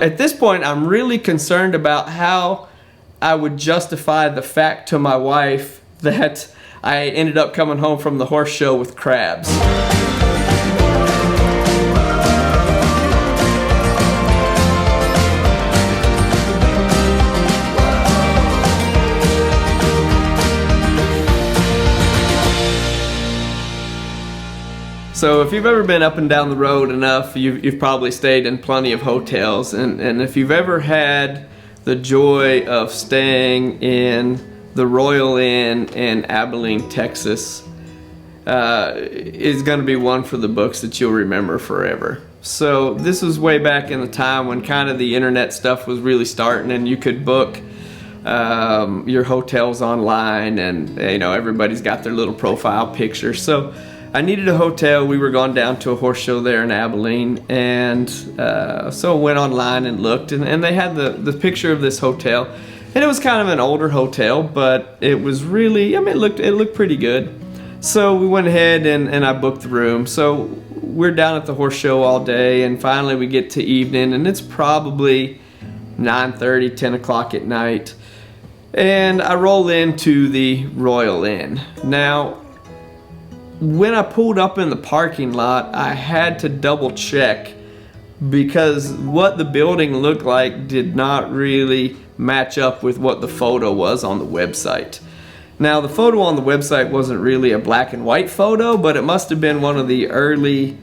At this point, I'm really concerned about how I would justify the fact to my wife that I ended up coming home from the horse show with crabs. So if you've ever been up and down the road enough, you've probably stayed in plenty of hotels, and if you've ever had the joy of staying in the Royal Inn in Abilene, Texas, is going to be one for the books that you'll remember forever. So this was way back in the time when kind of the internet stuff was really starting, and you could book your hotels online, and everybody's got their little profile picture. So I needed a hotel. We were going down to a horse show there in Abilene, and so I went online and looked, and they had the picture of this hotel, and it was kind of an older hotel, but it was really, it looked pretty good. So we went ahead and I booked the room. So we're down at the horse show all day, and finally we get to evening, and it's probably 9:30, 10 o'clock at night, and I roll into the Royal Inn. Now, when I pulled up in the parking lot, I had to double check because what the building looked like did not really match up with what the photo was on the website. Now, the photo on the website wasn't really a black and white photo, but it must have been one of the early,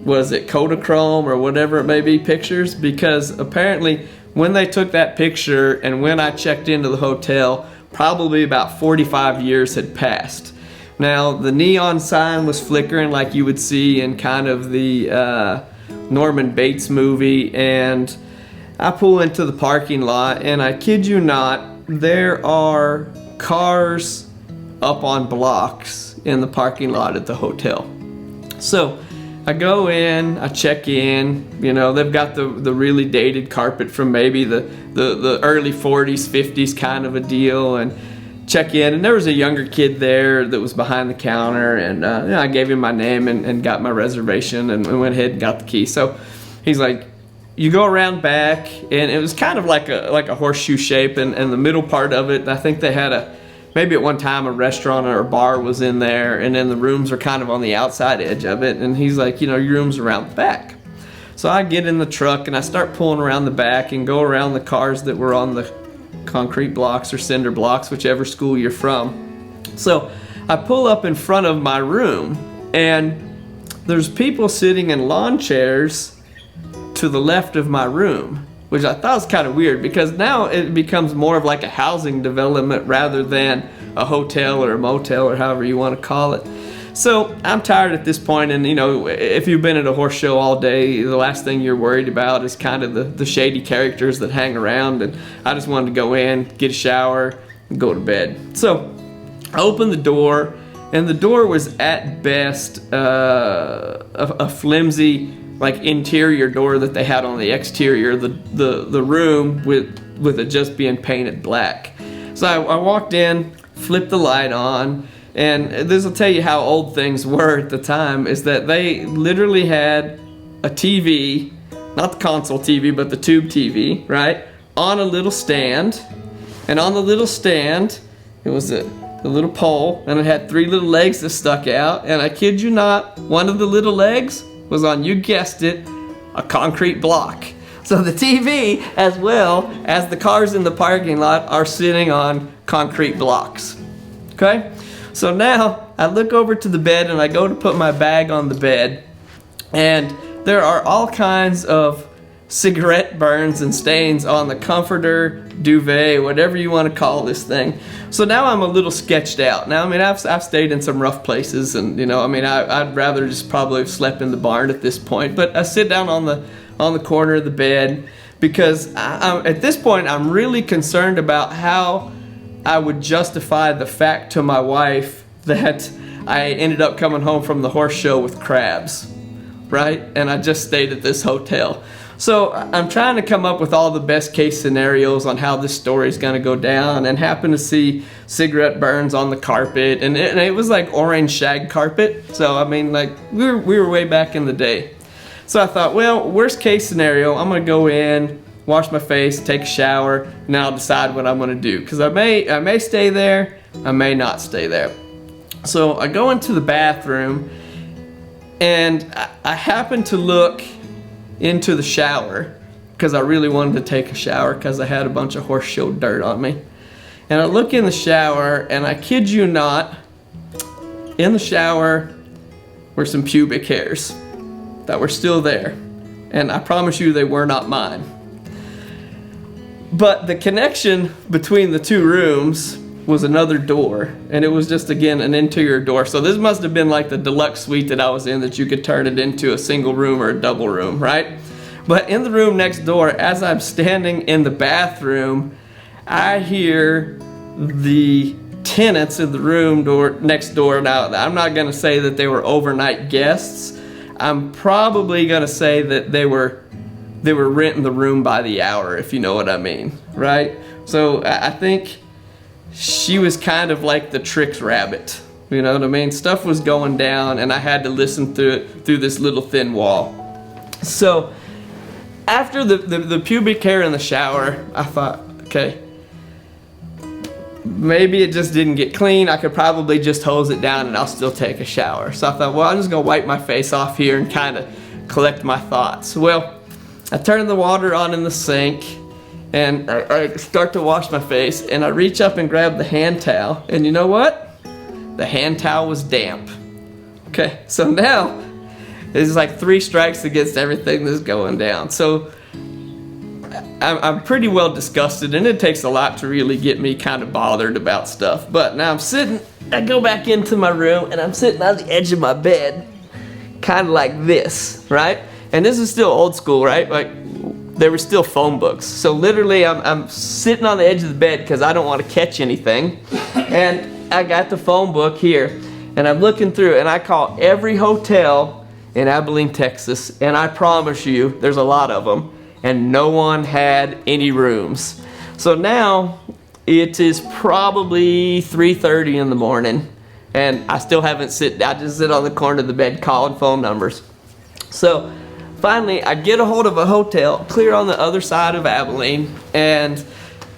was it Kodachrome or whatever it may be, pictures, because apparently when they took that picture and when I checked into the hotel, probably about 45 years had passed. Now, the neon sign was flickering like you would see in kind of the Norman Bates movie, and I pull into the parking lot, and I kid you not, there are cars up on blocks in the parking lot at the hotel. So I go in, I check in, they've got the really dated carpet from maybe the early 40s, 50s kind of a deal, and check in, and there was a younger kid there that was behind the counter, and I gave him my name and got my reservation, and we went ahead and got the key. So he's like, you go around back, and it was kind of like a horseshoe shape, and the middle part of it, I think they had maybe at one time a restaurant or a bar was in there, and then the rooms are kind of on the outside edge of it, and he's like, your room's around the back. So I get in the truck and I start pulling around the back and go around the cars that were on the concrete blocks or cinder blocks, whichever school you're from. So I pull up in front of my room, and there's people sitting in lawn chairs to the left of my room, which I thought was kind of weird because now it becomes more of like a housing development rather than a hotel or a motel or however you want to call it. So I'm tired at this point, and if you've been at a horse show all day, the last thing you're worried about is kind of the shady characters that hang around, and I just wanted to go in, get a shower, and go to bed. So I opened the door, and the door was at best a flimsy like interior door that they had on the exterior, the room with it just being painted black. So I walked in, flipped the light on, and this will tell you how old things were at the time, is that they literally had a TV, not the console TV, but the tube TV, right, on a little stand. And on the little stand, it was a little pole, and it had 3 little legs that stuck out. And I kid you not, one of the little legs was on, you guessed it, a concrete block. So the TV, as well as the cars in the parking lot, are sitting on concrete blocks. Okay? So now I look over to the bed, and I go to put my bag on the bed, and there are all kinds of cigarette burns and stains on the comforter, duvet, whatever you want to call this thing. So now I'm a little sketched out. Now, I've stayed in some rough places, and I'd rather just probably have slept in the barn at this point. But I sit down on the corner of the bed because at this point I'm really concerned about how I would justify the fact to my wife that I ended up coming home from the horse show with crabs, right? And I just stayed at this hotel. So I'm trying to come up with all the best case scenarios on how this story is going to go down, and happen to see cigarette burns on the carpet, and it was like orange shag carpet. So we were way back in the day. So I thought, well, worst case scenario, I'm going to go in, wash my face, take a shower, and then I'll decide what I'm gonna do. Because I may stay there, I may not stay there. So I go into the bathroom, and I happen to look into the shower because I really wanted to take a shower because I had a bunch of horse show dirt on me. And I look in the shower, and I kid you not, in the shower were some pubic hairs that were still there. And I promise you they were not mine. But the connection between the two rooms was another door, and it was just, again, an interior door. So this must have been like the deluxe suite that I was in, that you could turn it into a single room or a double room, right? But in the room next door, as I'm standing in the bathroom, I hear the tenants in the room next door. Now, I'm not gonna say that they were overnight guests. I'm probably gonna say that they were renting the room by the hour, if you know what I mean, right? So I think she was kind of like the tricked rabbit, you know what I mean? Stuff was going down, and I had to listen through it through this little thin wall. So after the pubic hair in the shower, I thought, okay, maybe it just didn't get clean. I could probably just hose it down and I'll still take a shower. So I thought, well, I'm just gonna wipe my face off here and kind of collect my thoughts. Well, I turn the water on in the sink, and I start to wash my face, and I reach up and grab the hand towel, and you know what? The hand towel was damp. Okay, so now it's like 3 strikes against everything that's going down. So I'm pretty well disgusted, and it takes a lot to really get me kind of bothered about stuff. But now I go back into my room, and I'm sitting on the edge of my bed, kind of like this, right? And this is still old school, right? Like, there were still phone books. So literally I'm sitting on the edge of the bed because I don't want to catch anything. And I got the phone book here, and I'm looking through, and I call every hotel in Abilene, Texas, and I promise you there's a lot of them, and no one had any rooms. So now it is probably 3:30 in the morning, and I still haven't I just sit on the corner of the bed calling phone numbers. So finally, I get a hold of a hotel clear on the other side of Abilene, and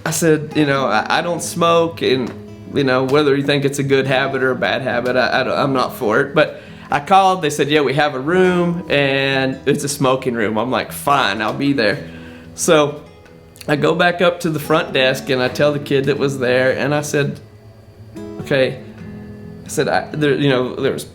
I said, you know, I don't smoke, and you know, whether you think it's a good habit or a bad habit, I'm not for it. But I called, they said, yeah, we have a room, and it's a smoking room. I'm like, fine, I'll be there. So I go back up to the front desk, and I tell the kid that was there, and I said, okay, I said, there was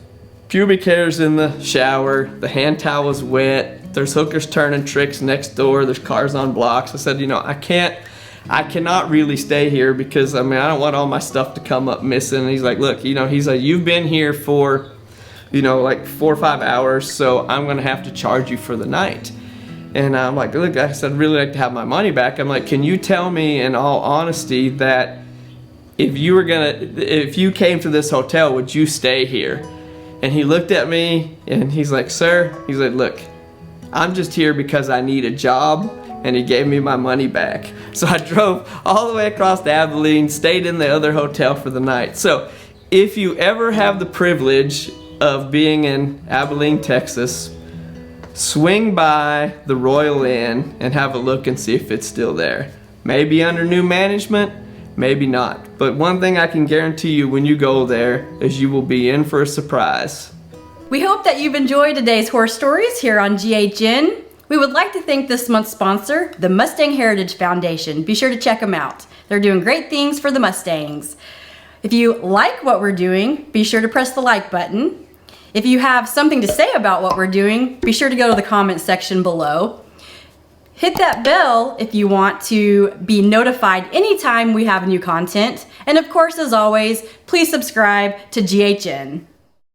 pubic hairs in the shower, the hand towel was wet, there's hookers turning tricks next door, there's cars on blocks. I said, you know, I cannot really stay here because, I mean, I don't want all my stuff to come up missing. And he's like, look, you know, he's like, you've been here for, you know, like 4 or 5 hours, so I'm gonna have to charge you for the night. And I'm like, look, I said, I'd really like to have my money back. I'm like, can you tell me in all honesty that if you came to this hotel, would you stay here? And he looked at me, and he's like, sir, he's like, look, I'm just here because I need a job, and he gave me my money back. So I drove all the way across to Abilene, stayed in the other hotel for the night. So if you ever have the privilege of being in Abilene, Texas, swing by the Royal Inn and have a look and see if it's still there. Maybe under new management, maybe not. But one thing I can guarantee you when you go there is you will be in for a surprise. We hope that you've enjoyed today's horse stories here on GHN. We would like to thank this month's sponsor, the Mustang Heritage Foundation. Be sure to check them out. They're doing great things for the Mustangs. If you like what we're doing, be sure to press the like button. If you have something to say about what we're doing, be sure to go to the comment section below. Hit that bell if you want to be notified anytime we have new content. And of course, as always, please subscribe to GHN.